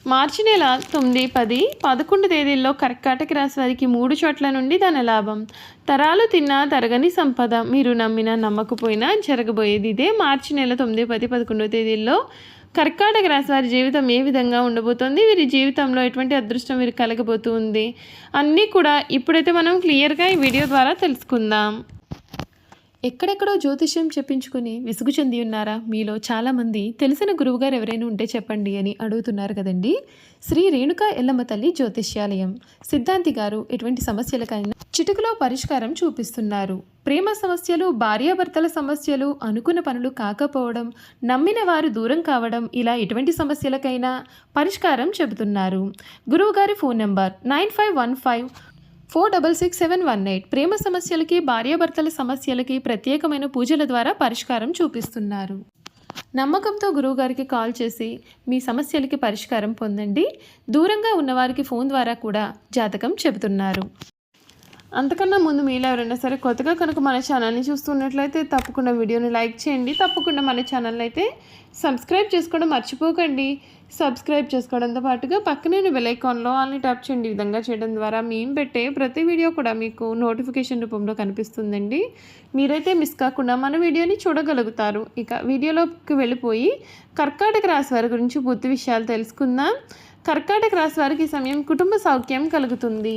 మార్చి నెల 9, 10, 11 తేదీల్లో కర్కాటక రాశి వారికి 3 చోట్ల నుండి ధనలాభం. తరాలు తిన్నా తరగని సంపద. మీరు నమ్మినా నమ్మకపోయినా జరగబోయేది ఇదే. మార్చి నెల 9, 10, 11 తేదీల్లో కర్కాటక రాశి వారి జీవితం ఏ విధంగా ఉండబోతోంది, వీరి జీవితంలో ఎటువంటి అదృష్టం వీరికి కలగబోతుంది అన్నీ కూడా ఇప్పుడైతే మనం క్లియర్గా ఈ వీడియో ద్వారా తెలుసుకుందాం. ఎక్కడెక్కడో జ్యోతిష్యం చెప్పించుకుని విసుగు చెంది ఉన్నారా? మీలో చాలామంది తెలిసిన గురువుగారు ఎవరైనా ఉంటే చెప్పండి అని అడుగుతున్నారు కదండి. శ్రీ రేణుకా ఎల్లమ్మ తల్లి జ్యోతిష్యాలయం సిద్ధాంతి గారు ఎటువంటి సమస్యలకైనా చిటికలో పరిష్కారం చూపిస్తున్నారు. ప్రేమ సమస్యలు, భార్యాభర్తల సమస్యలు, అనుకున్న పనులు కాకపోవడం, నమ్మిన వారు దూరం కావడం, ఇలా ఎటువంటి సమస్యలకైనా పరిష్కారం చెబుతున్నారు. గురువుగారి ఫోన్ నెంబర్ 9515466718. ప్రేమ సమస్యలకి, భార్యాభర్తల సమస్యలకి ప్రత్యేకమైన పూజల ద్వారా పరిష్కారం చూపిస్తున్నారు. నమ్మకంతో గురువుగారికి కాల్ చేసి మీ సమస్యలకి పరిష్కారం పొందండి. దూరంగా ఉన్నవారికి ఫోన్ ద్వారా కూడా జాతకం చెబుతున్నారు. అంతకన్నా ముందు మీలో ఎవరైనా సరే కొత్తగా కనుక మన ఛానల్ని చూస్తున్నట్లయితే తప్పకుండా వీడియోని లైక్ చేయండి. తప్పకుండా మన ఛానల్ని అయితే సబ్స్క్రైబ్ చేసుకోవడం మర్చిపోకండి. సబ్స్క్రైబ్ చేసుకోవడంతో పాటుగా పక్కనే బెల్ ఐకాన్లో ఆల్ని ట్యాప్ చేయండి. ఈ విధంగా చేయడం ద్వారా మేము పెట్టే ప్రతి వీడియో కూడా మీకు నోటిఫికేషన్ రూపంలో కనిపిస్తుందండి. మీరైతే మిస్ కాకుండా మన వీడియోని చూడగలుగుతారు. ఇక వీడియోలోకి వెళ్ళిపోయి కర్కాటక రాశి వారి గురించి పూర్తి విషయాలు తెలుసుకుందాం. కర్కాటక రాశి వారికి ఈ సమయం కుటుంబ సౌఖ్యం కలుగుతుంది.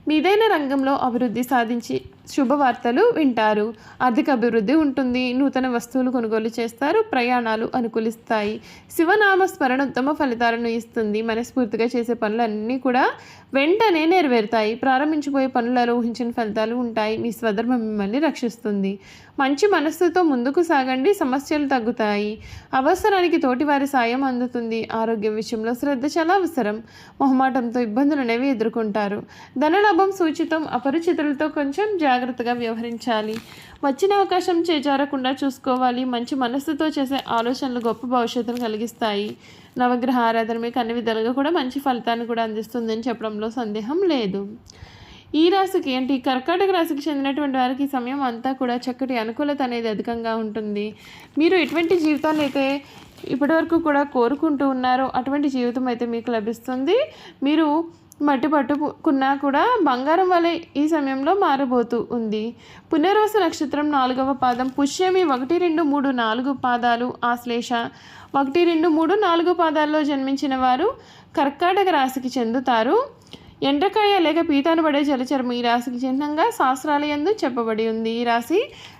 మీదైన రంగంలో అభివృద్ధి సాధించి శుభవార్తలు వింటారు. ఆర్థిక అభివృద్ధి ఉంటుంది. నూతన వస్తువులు కొనుగోలు చేస్తారు. ప్రయాణాలు అనుకూలిస్తాయి. శివనామ స్మరణ ఉత్తమ ఫలితాలను ఇస్తుంది. మనస్ఫూర్తిగా చేసే పనులన్నీ కూడా వెంటనే నెరవేరుతాయి. ప్రారంభించిపోయే పనులలో ఊహించిన ఫలితాలు ఉంటాయి. మీ స్వధర్మం మిమ్మల్ని రక్షిస్తుంది. మంచి మనస్సుతో ముందుకు సాగండి. సమస్యలు తగ్గుతాయి. అవసరానికి తోటివారి సాయం అందుతుంది. ఆరోగ్యం విషయంలో శ్రద్ధ చాలా అవసరం. మొహమాటంతో ఇబ్బందులు అనేవి ఎదుర్కొంటారు. ధనలాభం సూచితం. అపరిచితులతో కొంచెం జాగ్రత్తగా వ్యవహరించాలి. వచ్చిన అవకాశం చేజారకుండా చూసుకోవాలి. మంచి మనస్సుతో చేసే ఆలోచనలు గొప్ప భవిష్యత్తును కలిగిస్తాయి. నవగ్రహ ఆరాధన మీకు అన్ని విధాలుగా కూడా మంచి ఫలితాన్ని కూడా అందిస్తుందని చెప్పడంలో సందేహం లేదు. ఈ రాశికి అంటే కర్కాటక రాశికి చెందినటువంటి వారికి ఈ సమయం అంతా కూడా చక్కటి అనుకూలత అనేది అధికంగా ఉంటుంది. మీరు ఎటువంటి జీవితాన్ని అయితే ఇప్పటివరకు కూడా కోరుకుంటూ ఉన్నారో అటువంటి జీవితం అయితే మీకు లభిస్తుంది. మీరు మట్టి పట్టుకున్నా కూడా బంగారం వలె ఈ సమయంలో మారబోతూ ఉంది. పునర్వసు నక్షత్రం 4వ పాదం, పుష్యమి 1, 2, 3, 4 పాదాలు, ఆశ్లేష 1, 2, 3, 4 పాదాల్లో జన్మించిన వారు కర్కాటక రాశికి చెందుతారు. ఎండ్రకాయ లేక పీతానుబడే జలచరం ఈ రాశికి చిహ్నంగా శాస్త్రాలయందు చెప్పబడి ఉంది. ఈ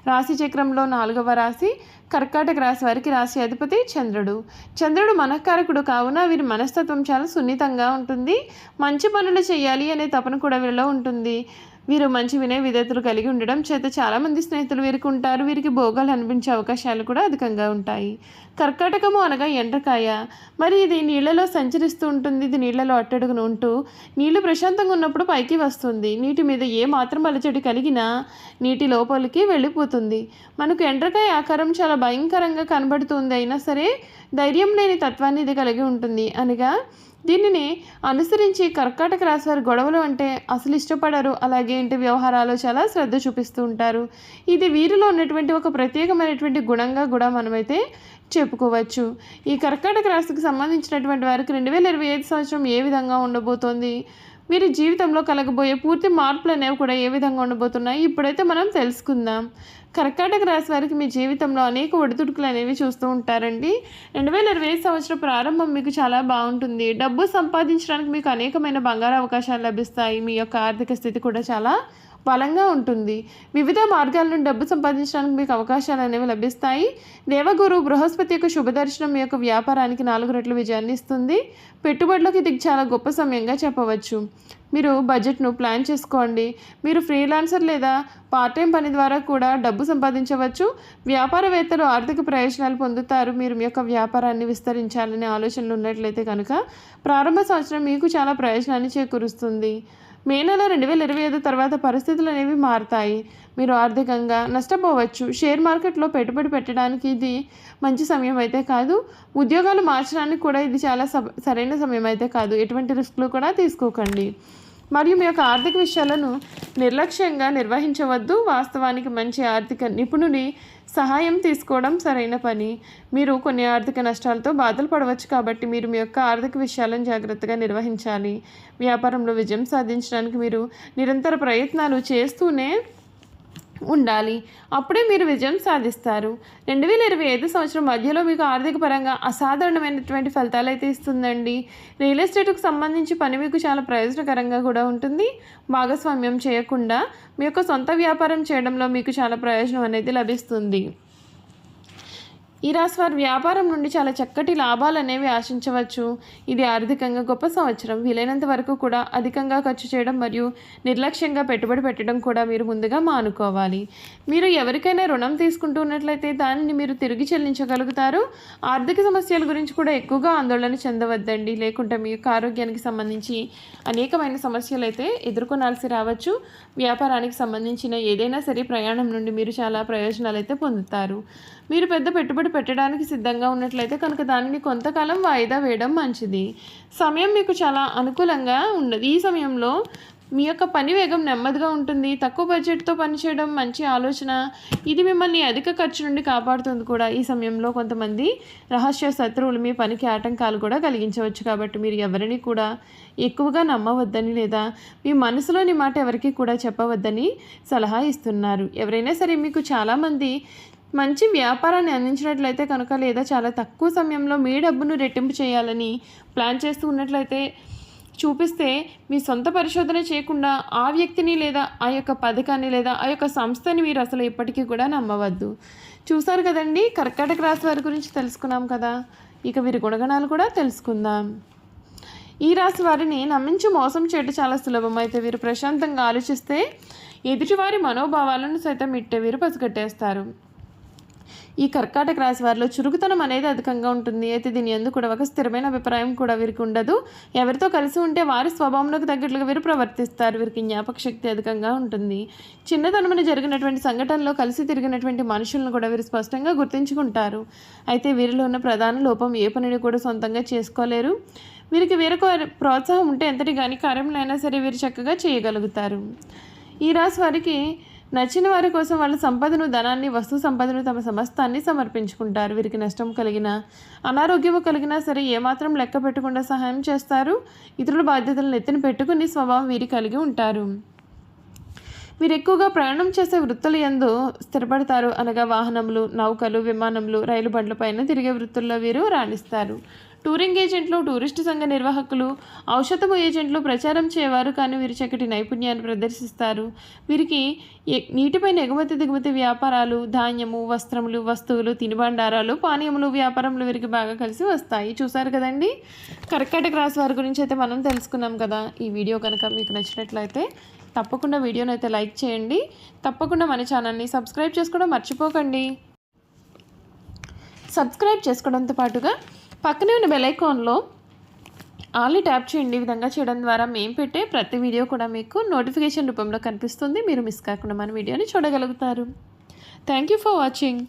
రాశి చక్రంలో 4వ రాశి. కర్కాటక రాశి వారికి రాశి అధిపతి చంద్రుడు. చంద్రుడు మనఃకారకుడు కావున వీరి మనస్తత్వం చాలా సున్నితంగా ఉంటుంది. మంచి పనులు చేయాలి అనే తపన కూడా వీరిలో ఉంటుంది. వీరు మంచి వినయ విధేయతలు కలిగి ఉండడం చేత చాలామంది స్నేహితులు వీరికి ఉంటారు. వీరికి భోగాలు అనిపించే అవకాశాలు కూడా అధికంగా ఉంటాయి. కర్కాటకము అనగా ఎండ్రకాయ. మరి ఇది నీళ్లలో సంచరిస్తూ ఉంటుంది. ఇది నీళ్లలో అట్టడుగున ఉంటూ నీళ్లు ప్రశాంతంగా ఉన్నప్పుడు పైకి వస్తుంది. నీటి మీద ఏ మాత్రం అలజడి కలిగినా నీటి లోపలికి వెళ్ళిపోతుంది. మనకు ఎండ్రకాయ ఆకారం చాలా భయంకరంగా కనబడుతుంది. అయినా సరే ధైర్యం లేని తత్వాన్ని ఇది కలిగి ఉంటుంది. అనగా దీనిని అనుసరించి కర్కాటక రాశి వారి గొడవలు అంటే అసలు ఇష్టపడరు. అలాగే ఇంటి వ్యవహారాలు చాలా శ్రద్ధ చూపిస్తూ ఉంటారు. ఇది వీరిలో ఉన్నటువంటి ఒక ప్రత్యేకమైనటువంటి గుణంగా కూడా మనమైతే చెప్పుకోవచ్చు. ఈ కర్కాటక రాశికి సంబంధించినటువంటి వారికి 2025 సంవత్సరం ఏ విధంగా ఉండబోతోంది, వీరి జీవితంలో కలగబోయే పూర్తి మార్పులు అనేవి కూడా ఏ విధంగా ఉండబోతున్నాయి ఇప్పుడైతే మనం తెలుసుకుందాం. కర్కాటక రాశి వారికి మీ జీవితంలో అనేక ఒడిదుడుకులు అనేవి చూస్తూ ఉంటారండి. 2025 సంవత్సరం ప్రారంభం మీకు చాలా బాగుంటుంది. డబ్బు సంపాదించడానికి మీకు అనేకమైన బంగారు అవకాశాలు లభిస్తాయి. మీ యొక్క ఆర్థిక స్థితి కూడా చాలా బలంగా ఉంటుంది. వివిధ మార్గాల నుండి డబ్బు సంపాదించడానికి మీకు అవకాశాలు అనేవి లభిస్తాయి. దేవగురు బృహస్పతి యొక్క శుభదర్శనం మీ యొక్క వ్యాపారానికి 4 రెట్లు విజయాన్ని ఇస్తుంది. పెట్టుబడులకు ఇది చాలా గొప్ప సమయంగా చెప్పవచ్చు. మీరు బడ్జెట్ను ప్లాన్ చేసుకోండి. మీరు ఫ్రీలాన్సర్ లేదా పార్ట్ టైం పని ద్వారా కూడా డబ్బు సంపాదించవచ్చు. వ్యాపారవేత్తలు ఆర్థిక ప్రయోజనాలు పొందుతారు. మీరు మీ యొక్క వ్యాపారాన్ని విస్తరించాలనే ఆలోచనలు ఉన్నట్లయితే కనుక ప్రారంభ సంవత్సరం మీకు చాలా ప్రయోజనాన్ని చేకూరుస్తుంది. మే నెల 2025 తర్వాత పరిస్థితులు అనేవి మారుతాయి. మీరు ఆర్థికంగా నష్టపోవచ్చు. షేర్ మార్కెట్లో పెట్టుబడి పెట్టడానికి ఇది మంచి సమయం అయితే కాదు. ఉద్యోగాలు మార్చడానికి కూడా ఇది చాలా సరైన సమయం అయితే కాదు. ఎటువంటి రిస్క్లు కూడా తీసుకోకండి. మరియు మీ యొక్క ఆర్థిక విషయాలను నిర్లక్ష్యంగా నిర్వహించవద్దు. వాస్తవానికి మంచి ఆర్థిక నిపుణుడి సహాయం తీసుకోవడం సరైన పని. మీరు కొన్ని ఆర్థిక నష్టాలతో బాధలు పడవచ్చు కాబట్టి మీరు మీ యొక్క ఆర్థిక విషయాలను జాగ్రత్తగా నిర్వహించాలి. వ్యాపారంలో విజయం సాధించడానికి మీరు నిరంతర ప్రయత్నాలు చేస్తూనే ఉండాలి. అప్పుడే మీరు విజయం సాధిస్తారు. 2025 సంవత్సరం మధ్యలో మీకు ఆర్థిక పరంగా అసాధారణమైనటువంటి ఫలితాలు అయితే ఇస్తుందండి. రియల్ ఎస్టేట్కు సంబంధించి పని మీకు చాలా ప్రయోజనకరంగా కూడా ఉంటుంది. భాగస్వామ్యం చేయకుండా మీ యొక్క సొంత వ్యాపారం చేయడంలో మీకు చాలా ప్రయోజనం అనేది లభిస్తుంది. ఈ రాశి వారి వ్యాపారం నుండి చాలా చక్కటి లాభాలు అనేవి ఆశించవచ్చు. ఇది ఆర్థికంగా గొప్ప సంవత్సరం. వీలైనంత వరకు కూడా అధికంగా ఖర్చు చేయడం మరియు నిర్లక్ష్యంగా పెట్టుబడి పెట్టడం కూడా మీరు ముందుగా మానుకోవాలి. మీరు ఎవరికైనా రుణం తీసుకుంటున్నట్లయితే దానిని మీరు తిరిగి చెల్లించగలుగుతారు. ఆర్థిక సమస్యల గురించి కూడా ఎక్కువగా ఆందోళన చెందవద్దండి. లేకుంటే మీ యొక్క ఆరోగ్యానికి సంబంధించి అనేకమైన సమస్యలు అయితే ఎదుర్కొనాల్సి రావచ్చు. వ్యాపారానికి సంబంధించిన ఏదైనా సరే ప్రయాణం నుండి మీరు చాలా ప్రయోజనాలు అయితే పొందుతారు. మీరు పెద్ద పెట్టుబడి పెట్టడానికి సిద్ధంగా ఉన్నట్లయితే కనుక దానిని కొంతకాలం వాయిదా వేయడం మంచిది. సమయం మీకు చాలా అనుకూలంగా ఉండదు. ఈ సమయంలో మీ యొక్క పని వేగం నెమ్మదిగా ఉంటుంది. తక్కువ బడ్జెట్తో పనిచేయడం మంచి ఆలోచన. ఇది మిమ్మల్ని అధిక ఖర్చు నుండి కాపాడుతుంది కూడా. ఈ సమయంలో కొంతమంది రహస్య శత్రువులు మీ పనికి ఆటంకాలు కూడా కలిగించవచ్చు. కాబట్టి మీరు ఎవరిని కూడా ఎక్కువగా నమ్మవద్దని లేదా మీ మనసులోని మాట ఎవరికి కూడా చెప్పవద్దని సలహా ఇస్తున్నారు. ఎవరైనా సరే మీకు చాలామంది మంచి వ్యాపారాన్ని అందించినట్లయితే కనుక లేదా చాలా తక్కువ సమయంలో మీ డబ్బును రెట్టింపు చేయాలని ప్లాన్ చేస్తూ ఉన్నట్లయితే చూపిస్తే మీ సొంత పరిశోధన చేయకుండా ఆ వ్యక్తిని లేదా ఆ యొక్క పథకాన్ని లేదా ఆ యొక్క సంస్థని మీరు అసలు ఇప్పటికీ కూడా నమ్మవద్దు. చూసారు కదండి, కర్కాటక రాశి వారి గురించి తెలుసుకున్నాం కదా. ఇక వీరి గుణగణాలు కూడా తెలుసుకుందాం. ఈ రాశి వారిని నమ్మించి మోసం చేయడం చాలా సులభం. అయితే వీరు ప్రశాంతంగా ఆలోచిస్తే ఎదుటివారి మనోభావాలను సైతం ఇట్టే వీరు పసిగట్టేస్తారు. ఈ కర్కాటక రాశి వారిలో చురుకుతనం అనేది అధికంగా ఉంటుంది. అయితే దీని ఎందుకు కూడా ఒక స్థిరమైన అభిప్రాయం కూడా వీరికి ఉండదు. ఎవరితో కలిసి ఉంటే వారి స్వభావంలోకి తగ్గట్లుగా వీరు ప్రవర్తిస్తారు. వీరికి జ్ఞాపక శక్తి అధికంగా ఉంటుంది. చిన్నతనమున జరిగినటువంటి సంఘటనలో కలిసి తిరిగినటువంటి మనుషులను కూడా వీరు స్పష్టంగా గుర్తించుకుంటారు. అయితే వీరిలో ఉన్న ప్రధాన లోపం ఏ పనిని కూడా సొంతంగా చేసుకోలేరు. వీరికి వేరొక ప్రోత్సాహం ఉంటే ఎంతటి కానీ కార్యంలో అయినా సరే వీరు చక్కగా చేయగలుగుతారు. ఈ రాశి వారికి నచ్చిన వారి కోసం వాళ్ళ సంపదను, ధనాన్ని, వస్తు సంపదను, తమ సమస్తాన్ని సమర్పించుకుంటారు. వీరికి నష్టం కలిగినా అనారోగ్యము కలిగినా సరే ఏమాత్రం లెక్క పెట్టకుండా సహాయం చేస్తారు. ఇతరుల బాధ్యతలను ఎత్తిన పెట్టుకుని స్వభావం వీరి కలిగి ఉంటారు. వీరు ఎక్కువగా ప్రయాణం చేసే వృత్తుల యందు స్థిరపడతారు. అనగా వాహనములు, నౌకలు, విమానములు, రైలు బండ్లపైన తిరిగే వృత్తుల్లో వీరు రాణిస్తారు. టూరింగ్ ఏజెంట్లు, టూరిస్టు సంఘ నిర్వాహకులు, ఔషధము ఏజెంట్లు ప్రచారం చేయవారు. కానీ వీరు చక్కటి నైపుణ్యాన్ని ప్రదర్శిస్తారు. వీరికి నీటిపైన ఎగుమతి దిగుమతి వ్యాపారాలు, ధాన్యము, వస్త్రములు, వస్తువులు, తినుబండారాలు, పానీయములు వ్యాపారములు వీరికి బాగా కలిసి వస్తాయి. చూసారు కదండి, కర్కాటక రాశి వారి గురించి అయితే మనం తెలుసుకున్నాం కదా. ఈ వీడియో కనుక మీకు నచ్చినట్లయితే తప్పకుండా వీడియోని అయితే లైక్ చేయండి. తప్పకుండా మన ఛానల్ని సబ్స్క్రైబ్ చేసుకోవడం మర్చిపోకండి. సబ్స్క్రైబ్ చేసుకోవడంతో పాటుగా పక్కనే ఉన్న బెల్ ఐకాన్లో ఆల్ని ట్యాప్ చేయండి. ఈ విధంగా చేయడం ద్వారా మేము పెట్టే ప్రతి వీడియో కూడా మీకు నోటిఫికేషన్ రూపంలో కనిపిస్తుంది. మీరు మిస్ కాకుండా మన వీడియోని చూడగలుగుతారు. Thank you for watching.